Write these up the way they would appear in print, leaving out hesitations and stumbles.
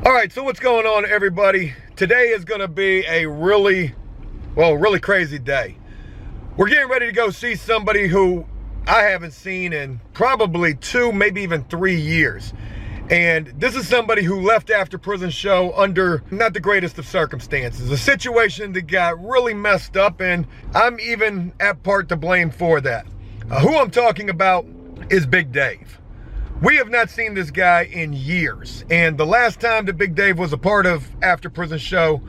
All right, so what's going on, everybody? Today is going to be a really crazy day. We're getting ready to go see somebody who I haven't seen in probably 2, maybe even 3 years. And this is somebody who left After Prison Show under not the greatest of circumstances. A situation that got really messed up, and I'm even at part to blame for that. Who I'm talking about is Big Dave. We have not seen this guy in years. And the last time that Big Dave was a part of After Prison Show,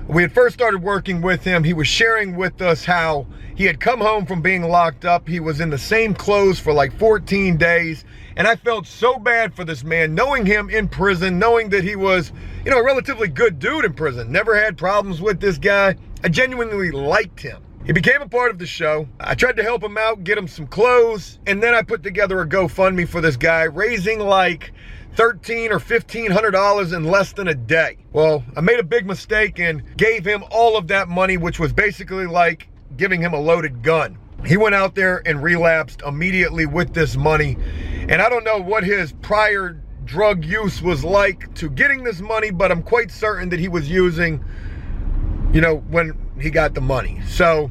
we had first started working with him. He was sharing with us how he had come home from being locked up. He was in the same clothes for like 14 days. And I felt so bad for this man, knowing him in prison, knowing that he was, a relatively good dude in prison. Never had problems with this guy. I genuinely liked him. He became a part of the show. I tried to help him out, get him some clothes, and then I put together a GoFundMe for this guy, raising like $1,300 or $1,500 in less than a day. Well, I made a big mistake and gave him all of that money, which was basically like giving him a loaded gun. He went out there and relapsed immediately with this money. And I don't know what his prior drug use was like to getting this money, but I'm quite certain that he was using, when he got the money. So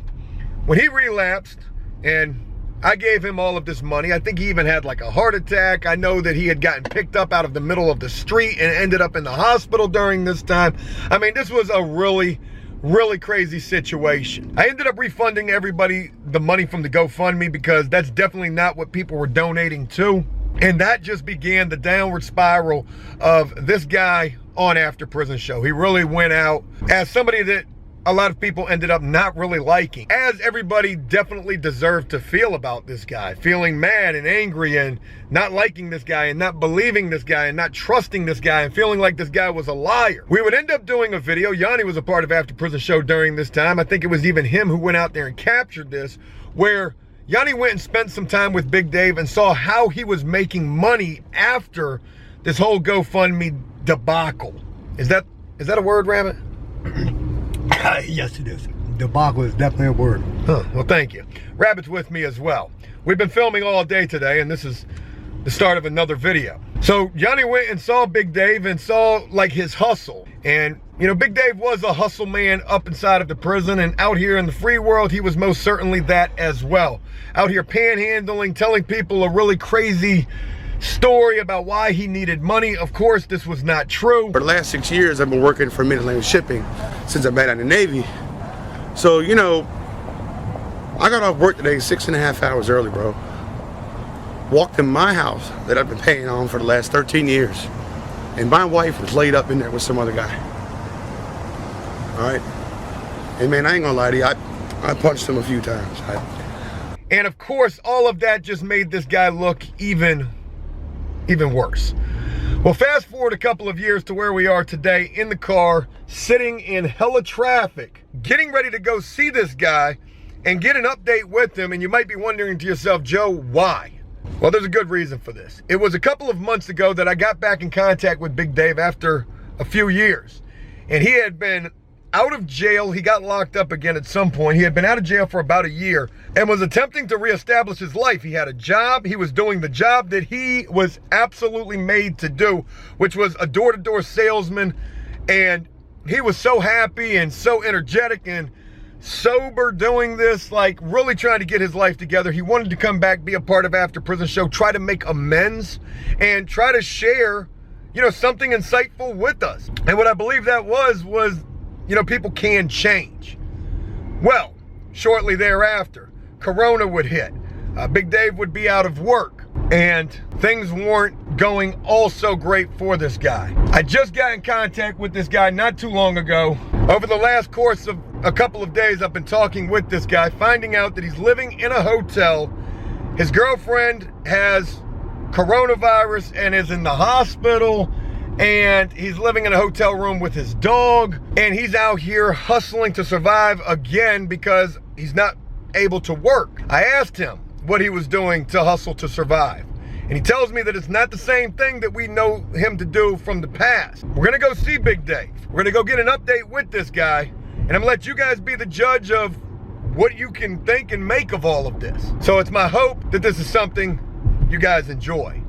when he relapsed and I gave him all of this money, I think he even had like a heart attack. I know that he had gotten picked up out of the middle of the street and ended up in the hospital during this time. I mean, this was a really crazy situation. I ended up refunding everybody the money from the GoFundMe because that's definitely not what people were donating to. And that just began the downward spiral of this guy on After Prison Show. He really went out as somebody that a lot of people ended up not really liking, as everybody definitely deserved to feel about this guy, feeling mad and angry and not liking this guy and not believing this guy and not trusting this guy and feeling like this guy was a liar. We would end up doing a video. Yanni was a part of After Prison Show during this time. I think it was even him who went out there and captured this, where Yanni went and spent some time with Big Dave and saw how he was making money after this whole GoFundMe debacle. Is that a word, Rabbit? Yes, it is. Debacle is definitely a word. Huh, well, thank you. Rabbit's with me as well. We've been filming all day today, and this is the start of another video. So Johnny went and saw Big Dave and saw like his hustle. And Big Dave was a hustle man up inside of the prison, and out here in the free world, he was most certainly that as well. Out here panhandling, telling people a really crazy story about why he needed money. Of course, this was not true. For the last 6 years, I've been working for Mid-Atlantic Shipping since I got out of the Navy. So, I got off work today 6.5 hours early, bro. Walked in my house that I've been paying on for the last 13 years. And my wife was laid up in there with some other guy. All right? And man, I ain't gonna lie to you, I punched him a few times. And of course, all of that just made this guy look even worse. Well, fast forward a couple of years to where we are today, in the car, sitting in hella traffic, getting ready to go see this guy and get an update with him. And you might be wondering to yourself, Joe, why? Well, there's a good reason for this. It was a couple of months ago that I got back in contact with Big Dave after a few years. And he had been out of jail. He got locked up again at some point. He had been out of jail for about a year and was attempting to reestablish his life. He had a job. He was doing the job that he was absolutely made to do, which was a door-to-door salesman. And he was so happy and so energetic and sober doing this, like really trying to get his life together. He wanted to come back, be a part of After Prison Show, try to make amends and try to share, something insightful with us. And what I believe that was people can change. Well, shortly thereafter, Corona would hit. Big Dave would be out of work, and things weren't going all so great for this guy. I just got in contact with this guy not too long ago. Over the last course of a couple of days, I've been talking with this guy, finding out that he's living in a hotel. His girlfriend has coronavirus and is in the hospital. And he's living in a hotel room with his dog, and he's out here hustling to survive again because he's not able to work. I asked him what he was doing to hustle to survive, and he tells me that it's not the same thing that we know him to do from the past. We're gonna go see Big Dave. We're gonna go get an update with this guy, and I'm gonna let you guys be the judge of what you can think and make of all of this. So it's my hope that this is something you guys enjoy.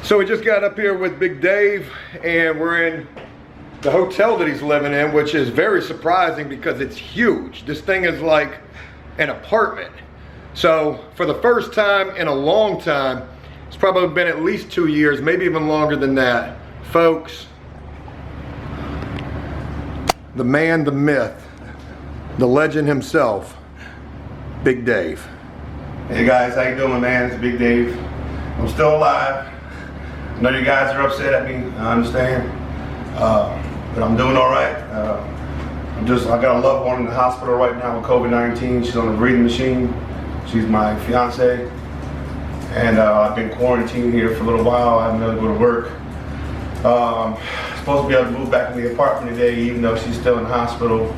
So we just got up here with Big Dave, and we're in the hotel that he's living in, which is very surprising because it's huge. This thing is like an apartment. So for the first time in a long time, it's probably been at least 2 years, maybe even longer than that, folks, the man, the myth, the legend himself, Big Dave. Hey guys, how you doing, man? It's Big Dave. I'm still alive. I know you guys are upset at me. I understand, but I'm doing all right. I got a loved one in the hospital right now with COVID-19. She's on a breathing machine. She's my fiance, and I've been quarantined here for a little while. I haven't been able to go to work. Supposed to be able to move back in the apartment today, even though she's still in the hospital.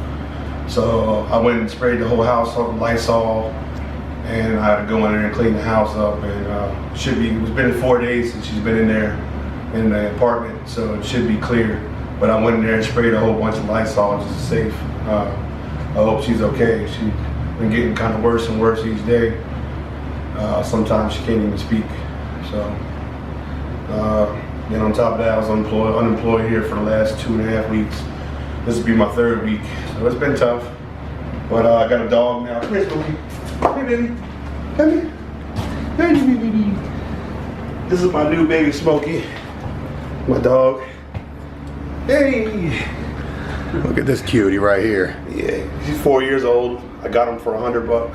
So I went and sprayed the whole house up with Lysol, and I had to go in there and clean the house up. And it's been 4 days since she's been in there in the apartment, so it should be clear. But I went in there and sprayed a whole bunch of Lysol just to safe. I hope she's okay. She's been getting kind of worse and worse each day. Sometimes she can't even speak. So, then on top of that, I was unemployed here for the last 2.5 weeks. This will be my 3rd week, so it's been tough. But I got a dog now. Come here, Smokey. Come here, baby. Come here. Come here, baby. This is my new baby, Smokey. My dog. Hey. Look at this cutie right here. Yeah, he's 4 years old. I got him for $100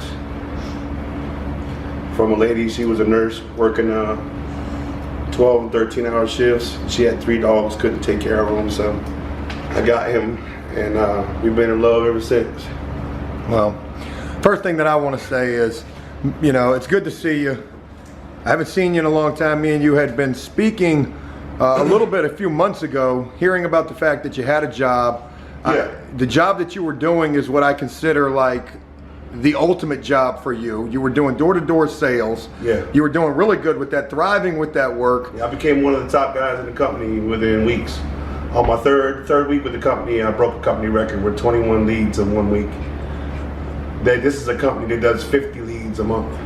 from a lady. She was a nurse working 12 and 13-hour shifts. She had 3 dogs, couldn't take care of them, so I got him, and we've been in love ever since. Well, first thing that I want to say is, you know, it's good to see you. I haven't seen you in a long time. Me and you had been speaking a little bit a few months ago, hearing about the fact that you had a job. Yeah. The job that you were doing is what I consider like the ultimate job for you. You were doing door-to-door sales. Yeah. You were doing really good with that, thriving with that work. Yeah, I became one of the top guys in the company within weeks. On my third week with the company, I broke a company record with 21 leads in 1 week. This is a company that does 50 leads a month.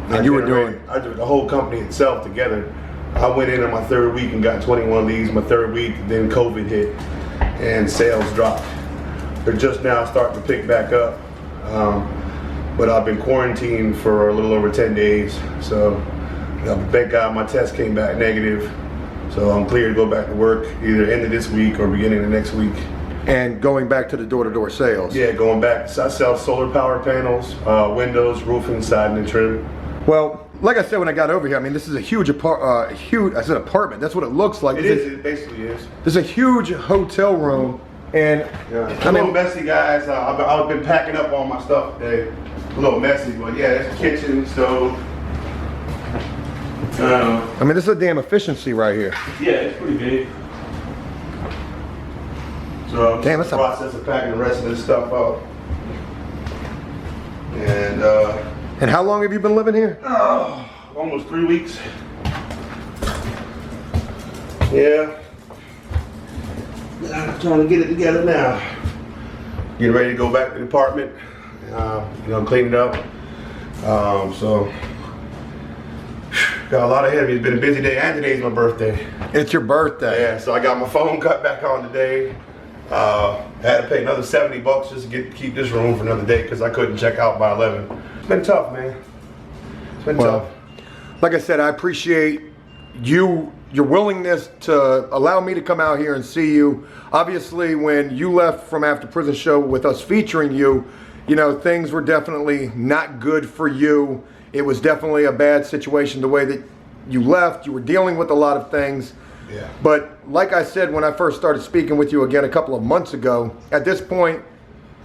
And you were doing? I did the whole company itself together. I went in on my 3rd week and got 21 leads. My 3rd week, then COVID hit, and sales dropped. They're just now starting to pick back up. But I've been quarantined for a little over 10 days. So thank God my test came back negative. So I'm clear to go back to work either end of this week or beginning of next week. And going back to the door-to-door sales. Yeah, going back. So I sell solar power panels, windows, roofing, siding, and trim. Well, like I said when I got over here, I mean, this is a huge apartment. That's what it looks like. It basically is. There's a huge hotel room, and yeah. It's a little messy, guys. I've been packing up all my stuff today. A little messy, but yeah, it's a kitchen, stove. I mean, this is a damn efficiency right here. Yeah, it's pretty big. So I'm in the process of packing the rest of this stuff up. And how long have you been living here? Almost 3 weeks. Yeah. I'm trying to get it together now. Getting ready to go back to the apartment. Clean it up. So got a lot ahead of me. It's been a busy day, and today's my birthday. It's your birthday. Yeah, so I got my phone cut back on today. I had to pay another $70 just to keep this room for another day because I couldn't check out by 11. It's been tough, man. It's been tough. Like I said, I appreciate your willingness to allow me to come out here and see you. Obviously, when you left from After Prison Show with us featuring you, you know, things were definitely not good for you. It was definitely a bad situation the way that you left. You were dealing with a lot of things. Yeah. But like I said when I first started speaking with you again a couple of months ago, at this point,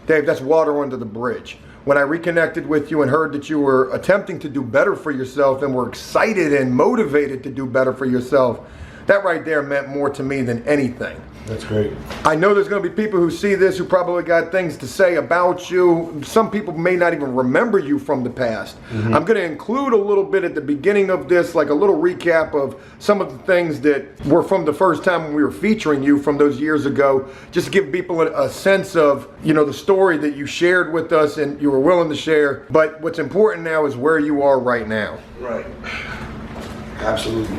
Dave, that's water under the bridge. When I reconnected with you and heard that you were attempting to do better for yourself and were excited and motivated to do better for yourself, that right there meant more to me than anything. That's great. I know there's going to be people who see this who probably got things to say about you. Some people may not even remember you from the past. Mm-hmm. I'm going to include a little bit at the beginning of this, like a little recap of some of the things that were from the first time when we were featuring you from those years ago, just to give people a sense of, you know, the story that you shared with us and you were willing to share. But what's important now is where you are right now. Right. Absolutely.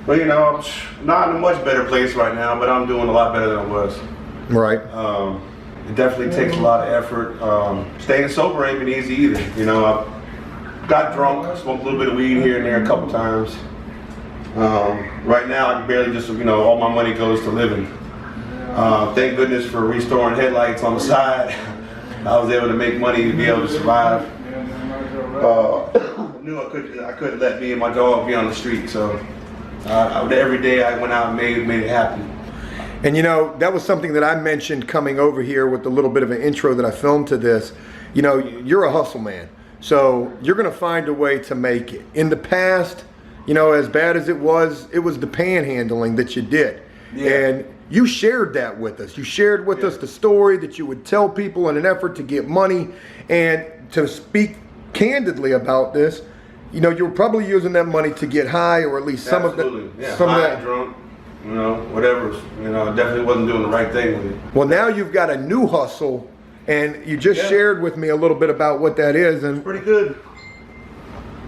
Well, you know, I'm not in a much better place right now, but I'm doing a lot better than I was. Right. It definitely takes a lot of effort. Staying sober ain't been easy either. You know, I got drunk, smoked a little bit of weed here and there a couple times. Right now, I barely just, you know, all my money goes to living. Thank goodness for restoring headlights on the side. I was able to make money to be able to survive. I knew I couldn't let me and my dog be on the street, so every day I went out and made it happen. And you know, that was something that I mentioned coming over here with a little bit of an intro that I filmed to this. You know, you're a hustle man, so you're gonna find a way to make it. In the past, you know, as bad as it was the panhandling that you did. Yeah. And you shared that with us. You shared with us the story that you would tell people in an effort to get money. And to speak candidly about this, you know, you were probably using that money to get high, or at least some of that. Drunk, you know, whatever. You know, I definitely wasn't doing the right thing with it. Well, now you've got a new hustle, and you just shared with me a little bit about what that is. And pretty good.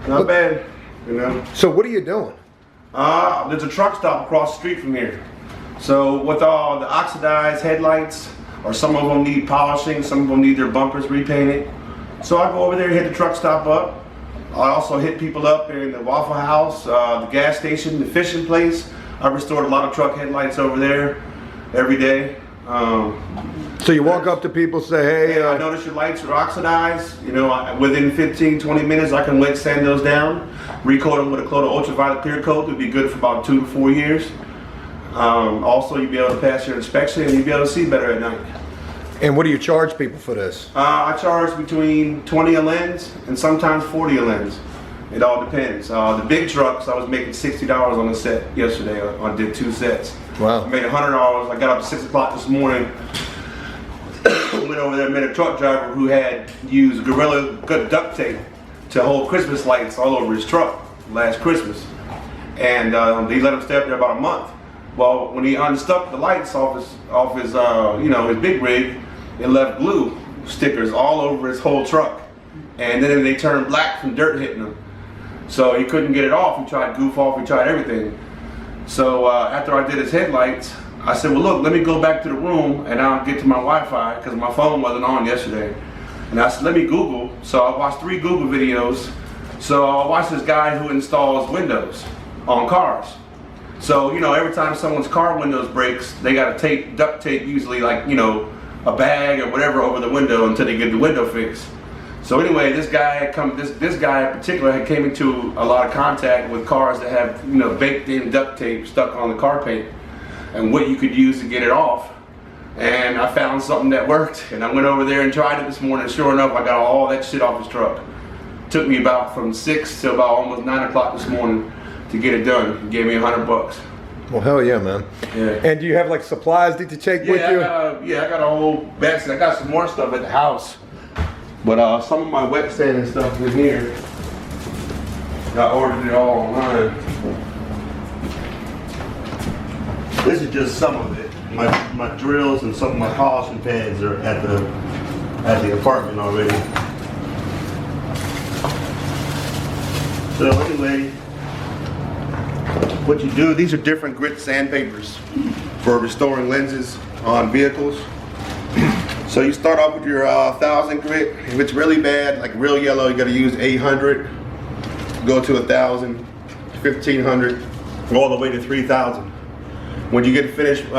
Not bad, you know. So what are you doing? There's a truck stop across the street from here. So with all the oxidized headlights, or some of them need polishing, some of them need their bumpers repainted. So I go over there and hit the truck stop up. I also hit people up in the Waffle House, the gas station, the fishing place. I restored a lot of truck headlights over there every day. So you walk up to people, say, hey, I noticed your lights are oxidized. You know, within 15, 20 minutes, I can wet sand those down, recoat them with a coat of ultraviolet clear coat. It'd be good for about 2 to 4 years. Also, you'd be able to pass your inspection and you'd be able to see better at night. And what do you charge people for this? I charge between 20 a lens and sometimes 40 a lens. It all depends. The big trucks, I was making $60 on a set yesterday. I did 2 sets. Wow. I made $100. I got up at 6 o'clock this morning. Went over there and met a truck driver who had used Gorilla duct tape to hold Christmas lights all over his truck last Christmas. And they let him stay up there about a month. Well, when he unstuck the lights off his you know, his big rig, it left glue stickers all over his whole truck. And then they turned black from dirt hitting him. So he couldn't get it off. He tried goof off, he tried everything. So after I did his headlights, I said, well look, let me go back to the room and I'll get to my Wi-Fi, because my phone wasn't on yesterday. And I said, let me Google. So I watched 3 Google videos. So I watched this guy who installs windows on cars. So, you know, every time someone's car windows breaks, they got to duct tape usually, like, you know, a bag or whatever over the window until they get the window fixed. So anyway, this guy in particular had came into a lot of contact with cars that have, you know, baked in duct tape stuck on the car paint, and what you could use to get it off. And I found something that worked, and I went over there and tried it this morning. Sure enough, I got all that shit off his truck. Took me about from 6 to about almost 9 o'clock this morning to get it done. He gave me $100. Well, hell yeah, man. Yeah. And do you have like supplies that you take with you? I got a whole basket. I got some more stuff at the house. But some of my wet sand and stuff is here. I ordered it all online. This is just some of it. My drills and some of my polishing pads are at the apartment already. So anyway, what you do, these are different grit sandpapers for restoring lenses on vehicles. So you start off with your 1000 grit. If it's really bad, like real yellow, you gotta use 800. Go to 1000, 1500, all the way to 3000. When you get finished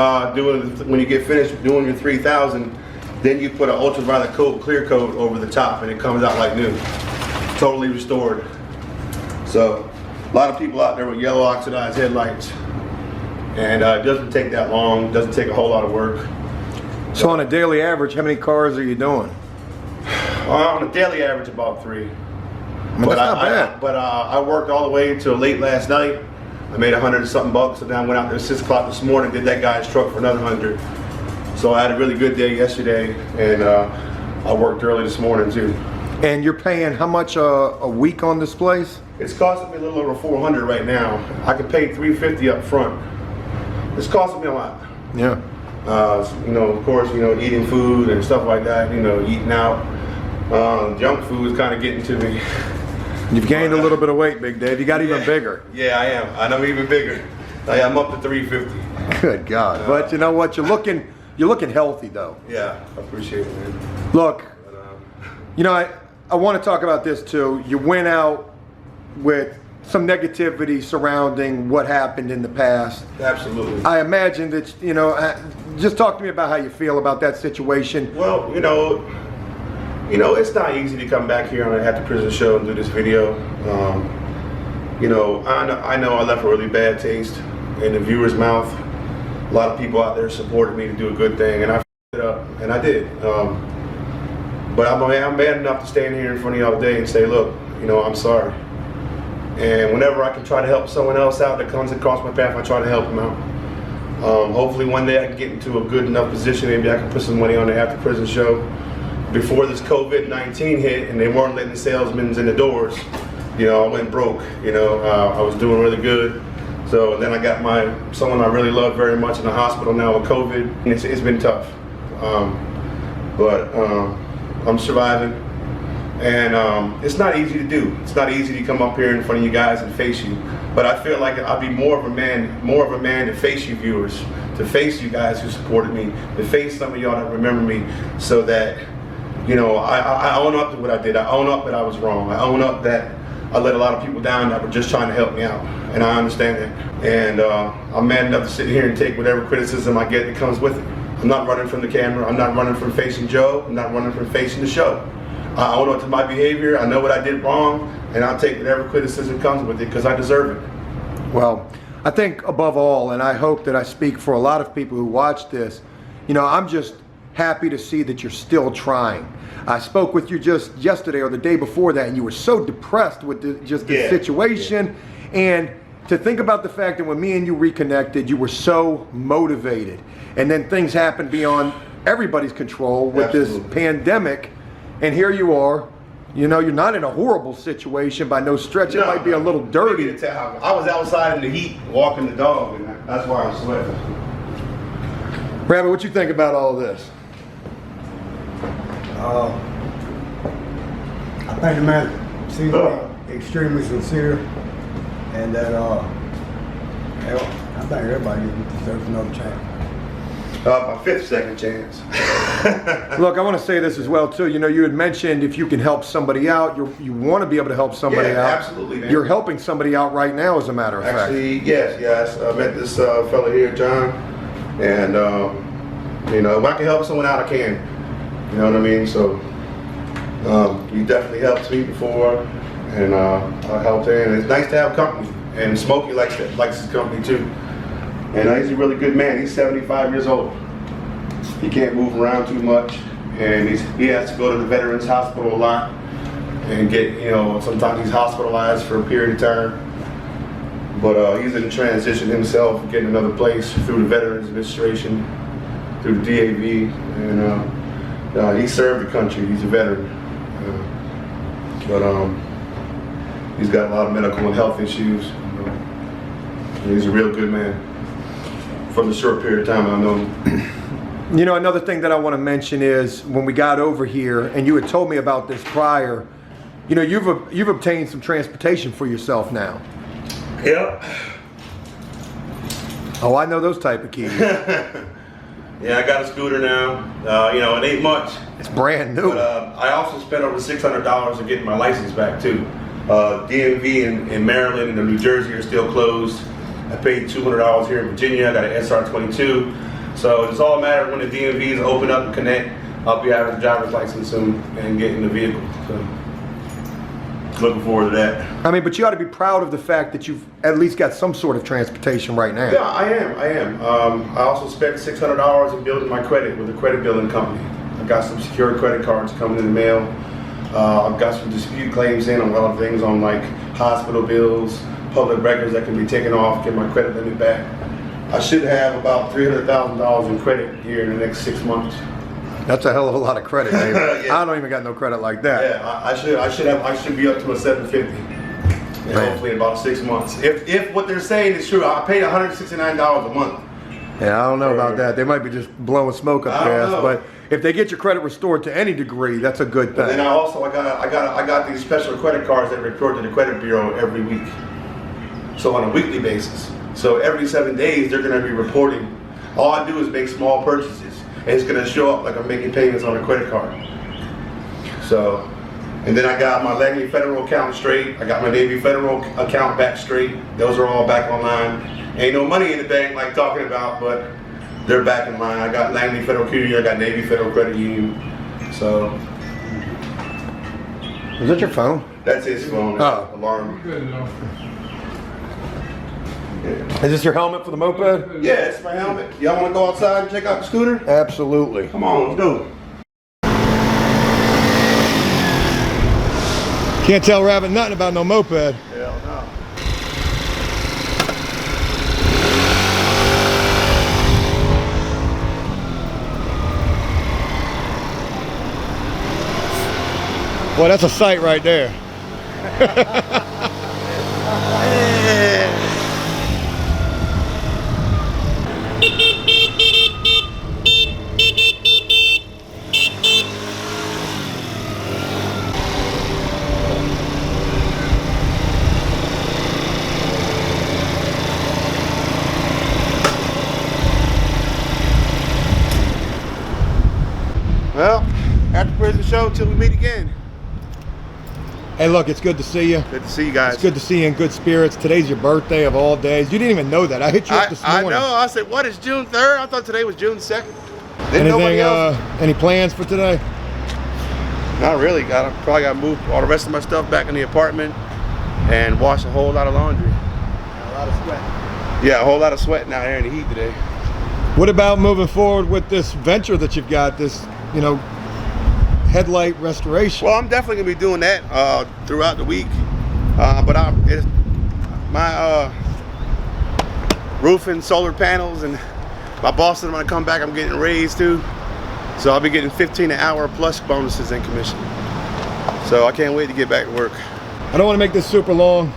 doing your 3000, then you put an ultraviolet coat, clear coat over the top, and it comes out like new, totally restored. So a lot of people out there with yellow oxidized headlights, and it doesn't take that long, doesn't take a whole lot of work. So on a daily average, how many cars are you doing? On a daily average, about 3. But that's not bad. But I worked all the way until late last night. I made $100 and something bucks, and then I went out there at 6 o'clock this morning, did that guy's truck for another 100. So I had a really good day yesterday, and I worked early this morning too. And you're paying how much a week on this place? It's costing me a little over $400 right now. I could pay $350 up front. It's costing me a lot. Yeah. You know, of course, you know, eating food and stuff like that, you know, eating out. Junk food is kind of getting to me. You've gained a little bit of weight, Big Dave. You got even bigger. Yeah, I am. I'm even bigger. I'm up to 350. Good God. But you know what? You're looking healthy though. Yeah, I appreciate it, man. Look, you know, I want to talk about this too. You went out with some negativity surrounding what happened in the past. Absolutely. I imagine that, you know, just talk to me about how you feel about that situation. Well, you know, it's not easy to come back here on the After Prison Show and do this video. You know, I know I left a really bad taste in the viewer's mouth. A lot of people out there supported me to do a good thing, and I f***ed it up, and I did. But I'm bad enough to stand here in front of y'all today and say, look, you know, I'm sorry. And whenever I can try to help someone else out that comes across my path, I try to help them out. Hopefully one day I can get into a good enough position, maybe I can put some money on the After Prison Show. Before this COVID-19 hit and they weren't letting salesmen in the doors, you know, I went broke. You know, I was doing really good. So then I got someone I really love very much in the hospital now with COVID. It's been tough, but I'm surviving. And it's not easy to do. It's not easy to come up here in front of you guys and face you. But I feel like I'll be more of a man to face you viewers, to face you guys who supported me, to face some of y'all that remember me, so that, you know, I own up to what I did. I own up that I was wrong. I own up that I let a lot of people down that were just trying to help me out. And I understand that. And I'm man enough to sit here and take whatever criticism I get that comes with it. I'm not running from the camera. I'm not running from facing Joe. I'm not running from facing the show. I own up to my behavior. I know what I did wrong, and I'll take whatever criticism comes with it because I deserve it. Well, I think above all, and I hope that I speak for a lot of people who watch this, you know, I'm just happy to see that you're still trying. I spoke with you just yesterday or the day before that, and you were so depressed with the situation. Yeah. And to think about the fact that when me and you reconnected, you were so motivated. And then things happened beyond everybody's control with this pandemic. And here you are, you know, you're not in a horrible situation by no stretch. It might be a little dirty. I was outside in the heat walking the dog, and that's why I'm sweating. Rabbit, what you think about all of this? I think the man seems extremely sincere, and that I think everybody deserves another chance. My 5th second chance. Look, I want to say this as well too. You know, you had mentioned if you can help somebody out, you want to be able to help somebody out. Absolutely, man. You're helping somebody out right now, as a matter of fact. Actually, yes. I met this fella here, John, and you know, if I can help someone out, I can. You know what I mean? So he definitely helped me before, and I helped him. And it's nice to have company, and Smokey likes his company too. And he's a really good man. He's 75 years old. He can't move around too much, and he has to go to the Veterans Hospital a lot and get, you know, sometimes he's hospitalized for a period of time. But he's in transition himself, getting another place through the Veterans Administration, through the DAV, and he served the country. He's a veteran, but he's got a lot of medical and health issues. And he's a real good man. From the short period of time I've known him. You know, another thing that I want to mention is when we got over here, and you had told me about this prior, you know, you've obtained some transportation for yourself now. Yep. Oh, I know those type of keys. Yeah, I got a scooter now. You know, it ain't much. It's brand new. But I also spent over $600 in getting my license back too. DMV in Maryland and New Jersey are still closed. I paid $200 here in Virginia. I got an SR22. So it's all a matter of when the DMVs open up and connect. I'll be having a driver's license soon and getting the vehicle. So looking forward to that. I mean, but you ought to be proud of the fact that you've at least got some sort of transportation right now. Yeah, I am. I also spent $600 in building my credit with a credit building company. I got some secured credit cards coming in the mail. I've got some dispute claims in on a lot of things on like hospital bills, public records that can be taken off, get my credit limit back. I should have about $300,000 in credit here in the next 6 months. That's a hell of a lot of credit, Dave. Yeah. I don't even got no credit like that. Yeah, I should be up to a 750. And hopefully in about 6 months. If what they're saying is true, I paid $169 a month. Yeah, I don't know about that. They might be just blowing smoke up their ass, but if they get your credit restored to any degree, that's a good thing. And then I got these special credit cards that report to the credit bureau every week. So on a weekly basis, So every 7 days, they're gonna be reporting. All I do is make small purchases, and it's gonna show up like I'm making payments on a credit card. So, and then I got my Langley Federal account straight. I got my Navy Federal account back straight. Those are all back online. Ain't no money in the bank like talking about, but they're back in line. I got Langley Federal Credit Union, I got Navy Federal Credit Union. So. Is that your phone? That's his phone. Oh. Alarm. Is this your helmet for the moped? Yeah, it's my helmet. Y'all want to go outside and check out the scooter? Absolutely. Come on, let's go. Can't tell Rabbit nothing about no moped. Hell no. Boy, that's a sight right there. Well, after prison show till we meet again. Hey, look, it's good to see you. Good to see you guys. It's good to see you in good spirits. Today's your birthday of all days. You didn't even know that. I hit you up this morning. I know. I said, what is June 3rd? I thought today was June 2nd. Didn't nobody else. Any plans for today? Not really. Probably got to move all the rest of my stuff back in the apartment and wash a whole lot of laundry. A lot of sweat. Yeah, a whole lot of sweating out here in the heat today. What about moving forward with this venture that you've got, this, you know, headlight restoration? Well, I'm definitely gonna be doing that throughout the week. But my roofing, solar panels, and my boss said I'm gonna come back. I'm getting raised too, so I'll be getting 15 an hour plus bonuses and commission. So I can't wait to get back to work. I don't want to make this super long.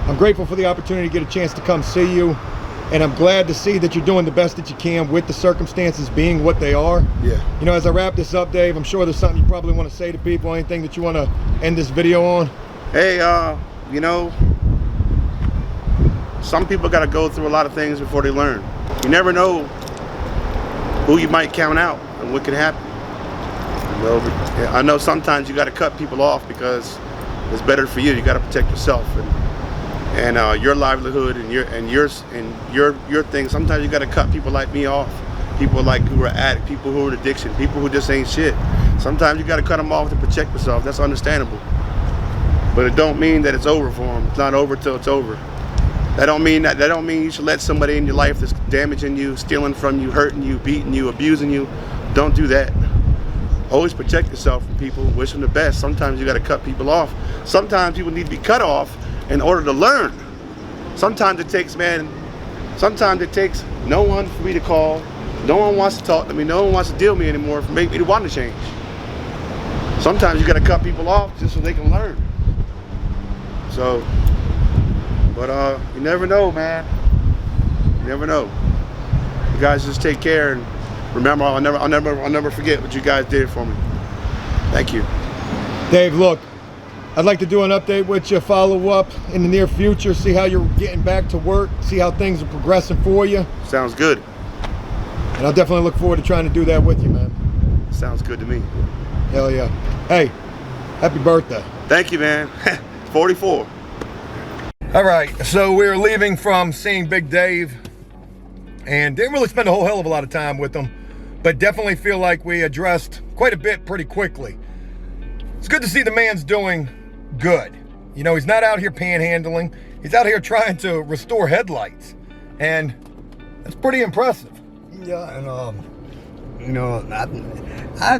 I'm grateful for the opportunity to get a chance to come see you, and I'm glad to see that you're doing the best that you can with the circumstances being what they are. Yeah. You know, as I wrap this up, Dave, I'm sure there's something you probably want to say to people, anything that you want to end this video on? Hey, you know, some people got to go through a lot of things before they learn. You never know who you might count out and what can happen. Well, I know sometimes you got to cut people off because it's better for you. You got to protect yourself and your livelihood and your thing. Sometimes you got to cut people like me off. People like who are addicts, people who are in addiction, people who just ain't shit. Sometimes you got to cut them off to protect yourself. That's understandable. But it don't mean that it's over for them. It's not over till it's over. That don't mean you should let somebody in your life that's damaging you, stealing from you, hurting you, beating you, abusing you. Don't do that. Always protect yourself from people. Wish them the best. Sometimes you got to cut people off. Sometimes people need to be cut off in order to learn. Sometimes it takes no one for me to call. No one wants to talk to me. No one wants to deal with me anymore for make me to want to change. Sometimes you got to cut people off just so they can learn. So, but you never know, man. You never know. You guys just take care and remember, I'll never forget what you guys did for me. Thank you. Dave, look, I'd like to do an update with you, follow up in the near future, see how you're getting back to work, see how things are progressing for you. Sounds good. And I'll definitely look forward to trying to do that with you, man. Sounds good to me. Hell yeah. Hey, happy birthday. Thank you, man. 44. All right, so we're leaving from seeing Big Dave and didn't really spend a whole hell of a lot of time with him, but definitely feel like we addressed quite a bit pretty quickly. It's good to see the man's doing good. You know, he's not out here panhandling. He's out here trying to restore headlights, and that's pretty impressive. Yeah, and you know, I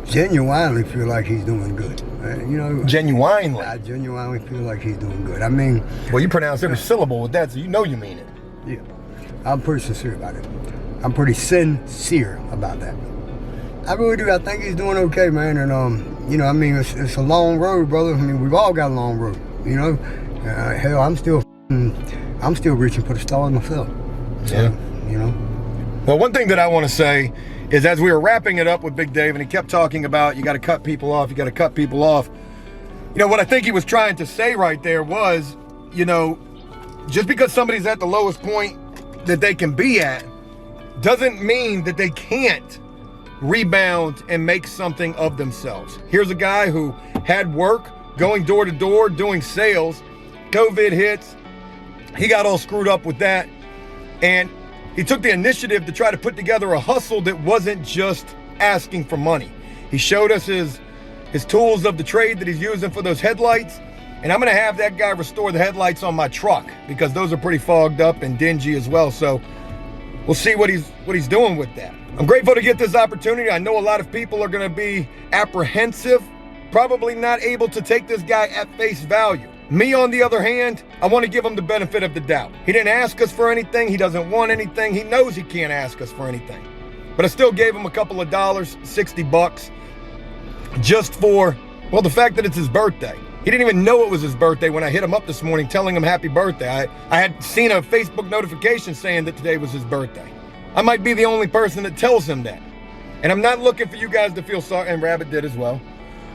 genuinely feel like he's doing good. You know, Genuinely. I genuinely feel like he's doing good. I mean, Well, you pronounce every syllable with that, so you know you mean it. yeah, I'm pretty sincere about it. I'm pretty sincere about that. I really do. I think he's doing okay, man. And you know, I mean, it's a long road, brother. I mean, we've all got a long road. You know, hell, I'm still reaching for the stars myself. So, Yeah. You know. Well, one thing that I want to say is, as we were wrapping it up with Big Dave, and he kept talking about you got to cut people off, you got to cut people off. You know, what I think he was trying to say right there was, you know, just because somebody's at the lowest point that they can be at doesn't mean that they can't rebound and make something of themselves. Here's a guy who had work, going door to door, doing sales. COVID hits. He got all screwed up with that. And he took the initiative to try to put together a hustle that wasn't just asking for money. He showed us his tools of the trade that he's using for those headlights. And I'm gonna have that guy restore the headlights on my truck because those are pretty fogged up and dingy as well. So we'll see what he's doing with that. I'm grateful to get this opportunity. I know a lot of people are gonna be apprehensive, probably not able to take this guy at face value. Me, on the other hand, I want to give him the benefit of the doubt. He didn't ask us for anything. He doesn't want anything. He knows he can't ask us for anything. But I still gave him a couple of dollars, $60, just for, well, the fact that it's his birthday. He didn't even know it was his birthday when I hit him up this morning telling him happy birthday. I had seen a Facebook notification saying that today was his birthday. I might be the only person that tells him that. And I'm not looking for you guys to feel sorry, and Rabbit did as well.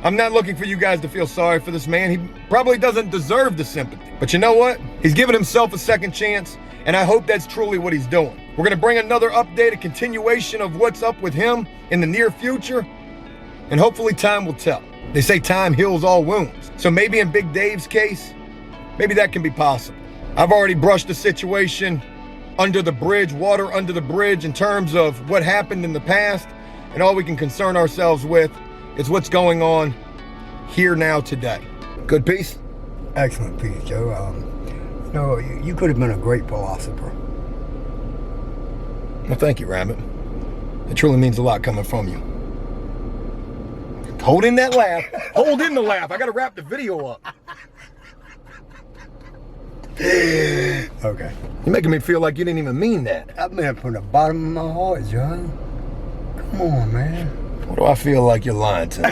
I'm not looking for you guys to feel sorry for this man. He probably doesn't deserve the sympathy. But you know what? He's given himself a second chance, and I hope that's truly what he's doing. We're gonna bring another update, a continuation of what's up with him in the near future, and hopefully time will tell. They say time heals all wounds. So maybe in Big Dave's case, maybe that can be possible. I've already brushed the situation under the bridge, water under the bridge in terms of what happened in the past, and all we can concern ourselves with is what's going on here now today. Good piece? Excellent piece, Joe. You know, you could have been a great philosopher. Well, thank you, Rabbit. It truly means a lot coming from you. Hold in that laugh. Hold in the laugh. I gotta wrap the video up. Okay. You're making me feel like you didn't even mean that. I meant from the bottom of my heart, John. Come on, man. What do I feel like you're lying to me?